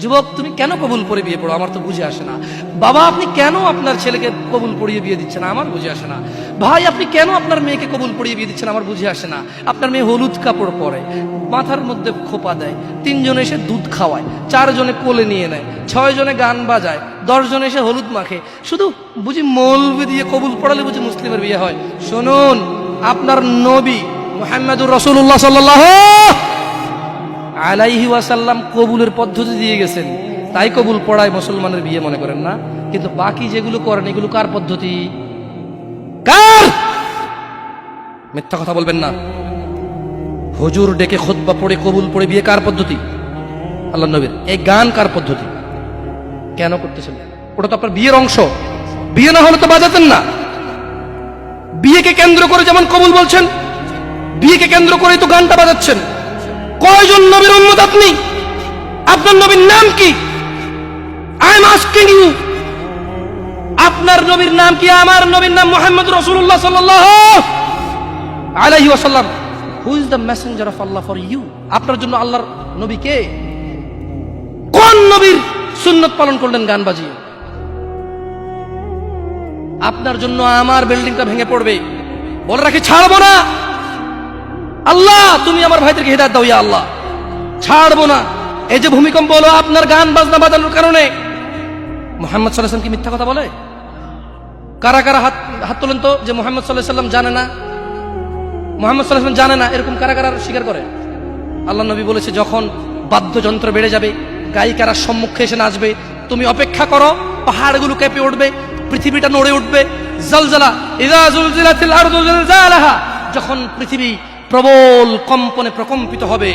যুবক তুমি কেন কবুল পড়ে বিয়ে পড়ো, আমার তো বুঝে আসে না। বাবা আপনি কেন আপনার ছেলেকে কবুল পড়িয়ে বিয়ে দিচ্ছেন, আমার বুঝে আসে না। ভাই আপনি কেন আপনার মেয়েকে কবুল পড়িয়ে বিয়ে দিচ্ছেন, আমার বুঝে আসে না। আপনার মেয়ে হলুদ কাপড় পরে, মাথার মধ্যে খোপা দেয়, 3 জনে এসে দুধ খাওয়ায়, 4 জনে কোলে নিয়ে নেয়, 6 জনে গান বাজায়, 10 জনে এসে হলুদ মাখে, শুধু বুঝি মৌলবি দিয়ে কবুল পড়ালে বুঝি মুসলিমের বিয়ে হয়। শুনুন, আপনার নবী মুহাম্মদুর রাসূলুল্লাহ সাল্লাল্লাহু আলাইহি ওয়াসাল্লাম কবুলের পদ্ধতি দিয়ে গেছেন, তাই কবুল পড়ায় মুসলমানের বিয়ে মনে করেন না। কিন্তু বাকি যেগুলো করেন এগুলো কার পদ্ধতি? কার? মিথ্যা কথা বলবেন না। হুজুর ডেকে খুতবা পড়ে কবুল পড়ে বিয়ে কার পদ্ধতি? আল্লাহর নবীর। এই গান কার পদ্ধতি? কেন করতেছেন? ওটা তো আপনার বিয়ের অংশ, বিয়ে না হলে তো বাজাতেন না। বিয়েকে কেন্দ্র করে যেমন কবুল বলছেন, বিয়েকে কেন্দ্র করেই তো গানটা বাজাচ্ছেন। কয়জন নবীর উম্মত আপনি? আপনার নবীর নাম কি? আই এম আস্কিং ইউ, আপনার নবীর নাম কি? আমার নবীর নাম মুহাম্মদ রাসূলুল্লাহ সাল্লাল্লাহু আলাইহি ওয়াসাল্লাম। Who is the messenger of Allah for you? আপনার জন্য আল্লাহর নবী কে? কোন নবীর সুন্নত পালন করলেন গান বাজিয়ে? আপনার জন্য আমার বিল্ডিংটা ভেঙে পড়বে, বলে রাখি ছাড়বো না। আল্লাহ তুমি আমার ভাইদেরকে হিদায়াত দাও, ইয়া আল্লাহ, ছাড়বো না। এই যে ভূমিকম্প হলো আপনার গান বাজনা বাজানোর কারণে। মুহাম্মদ সাল্লাল্লাহু আলাইহি ওয়াসাল্লাম কি মিথ্যা কথা বলে? কারা কারা হাত তোলেন তো যে মুহাম্মদ সাল্লাল্লাহু আলাইহি ওয়াসাল্লাম জানে না, মুহাম্মদ সাল্লাল্লাহু আলাইহি ওয়াসাল্লাম জানে না, এরকম কারা কারা স্বীকার করে? আল্লাহ নবী বলেছে যখন বাদ্যযন্ত্র বেড়ে যাবে, গায়িকারা সম্মুখে এসে নাচবে, তুমি অপেক্ষা করো, পাহাড়গুলো কেঁপে উঠবে, পৃথিবীটা নড়ে উঠবে। জালজালা ইযা যুলজিলাতিল আরদু জিলজালাহা, যখন পৃথিবী প্রবল কম্পনে প্রকম্পিত হবে।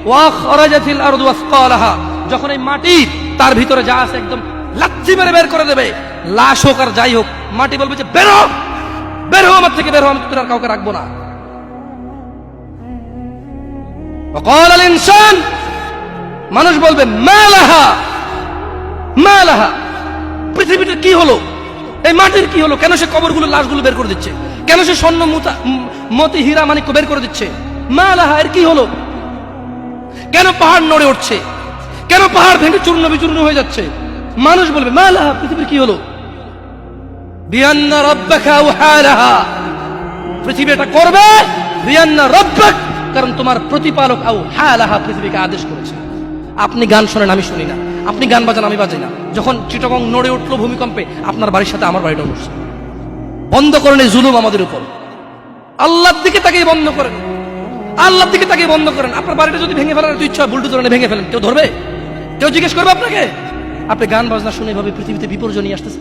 ওয়া খরাজাতিল আরদু আসকালাহা, যখন এই মাটি তার ভিতরে যা আছে একদম লাথি মেরে বের করে দেবে, লাশ হোক আর যাই হোক, মাটি বলবে যে বের হও, বের হও আমার থেকে, বের হও, আমি তোর আর কাউকে রাখবো না। ওয়া ক্বাল আল ইনসান, মানুষ বলবে মা লাহা মা লাহা, পৃথিবীটা কি হলো, এই মাটির কি হলো, কেন সে কবরগুলো লাশগুলো বের করে দিচ্ছে, কেন সে স্বর্ণ মতি হীরা মানিক্য বের করে দিচ্ছে, মা লাহা, এর কি হলো, কেন পাহাড় নড়ে উঠছে, কেন পাহাড় ভেঙে চূর্ণ বিচূর্ণ হয়ে যাচ্ছে। মানুষ বলবে মা লাহা, পৃথিবীর কি হলো, বিআন্না রাব্বাকা আওহালাহা, পৃথিবী এটা করবে, বিআন্না রাব্বাক, কারণ তোমার প্রতিপালক আওহালাহা পৃথিবীকে আদেশ করেছে। আপনি গান শোনেন, আমি শুনি না, আপনি গান বাজান, আমি বাজাই না। যখন চিটাগং নড়ে উঠলো ভূমিকম্পে, আপনার বাড়ির সাথে আমার বাড়িটা উঠছে। বন্ধ করেন এই জুলুম আমাদের উপর। আল্লাহর দিকে তাকিয়ে বন্ধ করেন, আল্লাহর দিকে তাকিয়ে বন্ধ করেন। আপনার বাড়িটা যদি ভেঙে ফেলার ইচ্ছা হয়, বুলডোজারে ভেঙে ফেলেন, কেউ ধরবে? কেউ জিজ্ঞেস করবে আপনাকে? আপনি গান বাজনা শুনে ভাবে পৃথিবীতে বিপর্যয় নিয়ে আসতেছে।